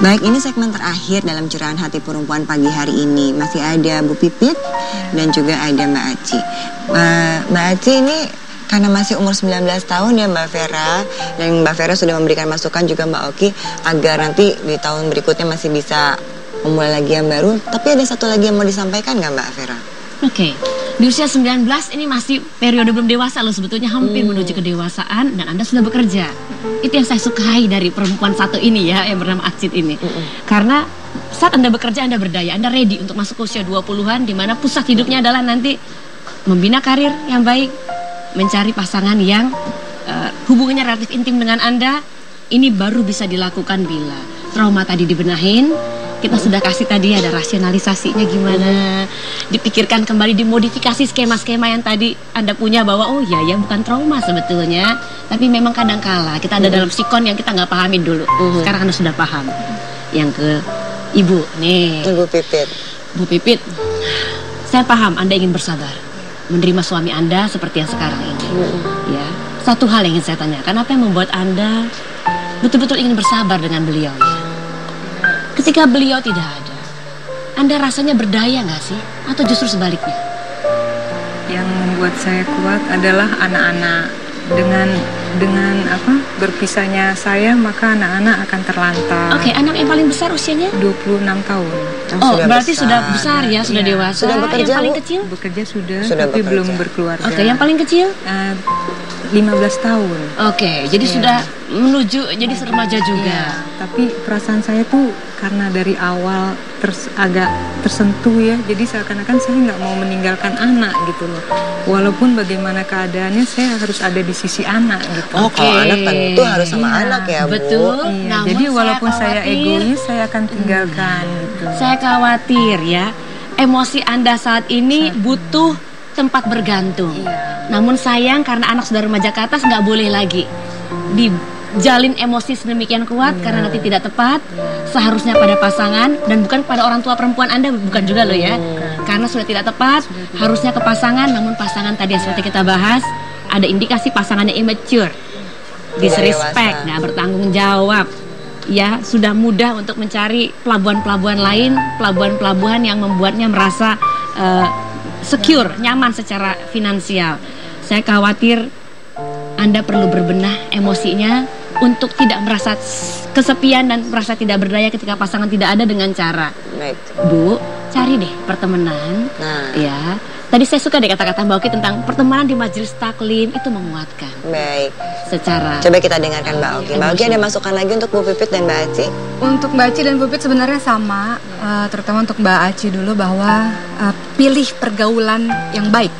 Baik, ini segmen terakhir dalam Curahan Hati Perempuan pagi hari ini. Masih ada Bu Pipit dan juga ada Mbak Aci. Mbak Aci ini karena masih umur 19 tahun ya Mbak Vera, dan Mbak Vera sudah memberikan masukan juga Mbak Oki agar nanti di tahun berikutnya masih bisa memulai lagi yang baru. Tapi ada satu lagi yang mau disampaikan nggak Mbak Vera? Oke. Di usia 19 ini masih periode belum dewasa loh, sebetulnya hampir menuju kedewasaan, dan Anda sudah bekerja. Itu yang saya sukai dari perempuan satu ini ya, yang bernama Acit ini. Karena saat Anda bekerja, Anda berdaya, Anda ready untuk masuk ke usia 20-an, di mana pusat hidupnya adalah nanti membina karir yang baik, mencari pasangan yang hubungannya relatif intim dengan Anda. Ini baru bisa dilakukan bila trauma tadi dibenahin. Kita sudah kasih tadi ada rasionalisasinya gimana, dipikirkan kembali, dimodifikasi skema-skema yang tadi Anda punya bahwa oh iya ya bukan trauma sebetulnya, tapi memang kadang-kala kita ada dalam sikon yang kita nggak pahamin dulu. Sekarang Anda sudah paham. Yang ke Ibu nih, Bu Pipit. Bu Pipit, saya paham Anda ingin bersabar menerima suami Anda seperti yang sekarang ini. Ya, satu hal yang ingin saya tanyakan, apa yang membuat Anda betul-betul ingin bersabar dengan beliau? Ketika beliau tidak ada, Anda rasanya berdaya nggak sih? Atau justru sebaliknya? Yang membuat saya kuat adalah anak-anak. Dengan berpisahnya saya, maka anak-anak akan terlantar. Oke, anak yang paling besar usianya? 26 tahun. Oh, berarti sudah besar ya, sudah dewasa. Sudah bekerja, yang paling Bu? kecil? Bekerja sudah tapi bekerja. belum berkeluarga. Oke, yang paling kecil? 15 tahun. Oke, jadi sudah menuju jadi remaja juga. Tapi perasaan saya tuh karena dari awal agak tersentuh ya, jadi seakan-akan saya nggak mau meninggalkan anak gitu loh. Walaupun bagaimana keadaannya, saya harus ada di sisi anak gitu. Oh, kalau anak tentu harus sama anak ya Bu. Betul. Iya, Namun jadi walaupun saya khawatir, egois, saya akan tinggalkan gitu. saya khawatir ya, emosi Anda saat ini butuh tempat bergantung. Namun sayang karena anak sudah remaja ke atas, nggak boleh lagi dijalin emosi sedemikian kuat karena nanti tidak tepat. Seharusnya pada pasangan dan bukan pada orang tua perempuan Anda, bukan juga loh ya. Karena sudah tidak tepat, harusnya ke pasangan. Namun pasangan tadi yang seperti kita bahas, ada indikasi pasangannya immature, disrespect, nggak bertanggung jawab. Ya, sudah mudah untuk mencari pelabuhan-pelabuhan lain, pelabuhan-pelabuhan yang membuatnya merasa secure, nyaman secara finansial. Saya khawatir Anda perlu berbenah emosinya untuk tidak merasa kesepian dan merasa tidak berdaya ketika pasangan tidak ada dengan cara. Baik. Bu, cari deh pertemanan. Ya. Tadi saya suka deh kata-kata Mbak Oki tentang pertemanan di majelis taklim, itu menguatkan. Baik. Secara Coba kita dengarkan Mbak Oki. Mbak Oki ada masukan lagi untuk Bu Pipit dan Mbak Aci? Untuk Mbak Aci dan Bu Pipit sebenarnya sama, terutama untuk Mbak Aci dulu bahwa pilih pergaulan yang baik.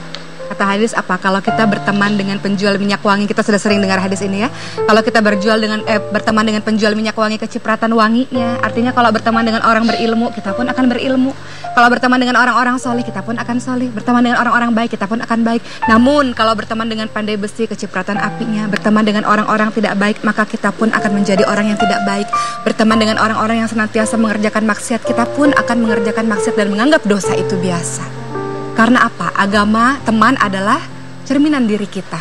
Kata hadis apa? Kalau kita berteman dengan penjual minyak wangi, kita sudah sering dengar hadis ini ya. Kalau kita berteman dengan penjual minyak wangi kecipratan wanginya, artinya kalau berteman dengan orang berilmu, kita pun akan berilmu. Kalau berteman dengan orang-orang soleh, kita pun akan soleh. Berteman dengan orang-orang baik, kita pun akan baik. Namun kalau berteman dengan pandai besi, kecipratan apinya, berteman dengan orang-orang tidak baik, maka kita pun akan menjadi orang yang tidak baik. Berteman dengan orang-orang yang senantiasa mengerjakan maksiat, kita pun akan mengerjakan maksiat dan menganggap dosa itu biasa. Karena apa? Agama, teman adalah cerminan diri kita.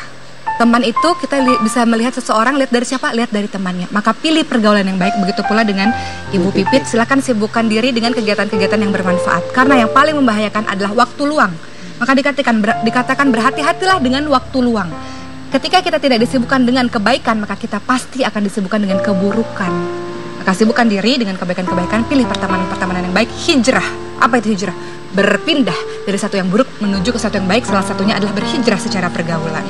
Teman itu kita bisa melihat seseorang, lihat dari siapa? Lihat dari temannya. Maka pilih pergaulan yang baik. Begitu pula dengan Ibu Pipit, silakan sibukkan diri dengan kegiatan-kegiatan yang bermanfaat. Karena yang paling membahayakan adalah waktu luang. Maka dikatakan berhati-hatilah dengan waktu luang. Ketika kita tidak disibukkan dengan kebaikan, maka kita pasti akan disibukkan dengan keburukan. Maka sibukkan diri dengan kebaikan-kebaikan, pilih pertemanan-pertemanan yang baik. Hijrah. Apa itu hijrah? Berpindah dari satu yang buruk menuju ke satu yang baik. Salah satunya adalah berhijrah secara pergaulan.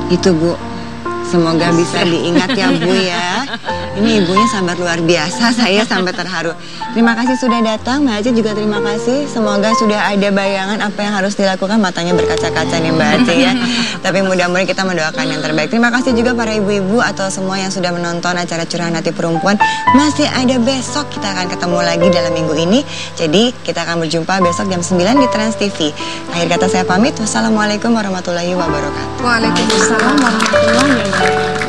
Itu Bu, semoga bisa diingat ya Bu ya. Ini ibunya sahabat luar biasa, saya sampai terharu. Terima kasih sudah datang, Mbak Aci juga terima kasih. Semoga sudah ada bayangan apa yang harus dilakukan, matanya berkaca-kaca nih Mbak Aci ya. Tapi mudah-mudahan kita mendoakan yang terbaik. Terima kasih juga para ibu-ibu atau semua yang sudah menonton acara Curahan Hati Perempuan. Masih ada besok, kita akan ketemu lagi dalam minggu ini. Jadi kita akan berjumpa besok jam 9 di Trans TV. Akhir kata saya pamit, wassalamualaikum warahmatullahi wabarakatuh. Waalaikumsalam warahmatullahi wabarakatuh.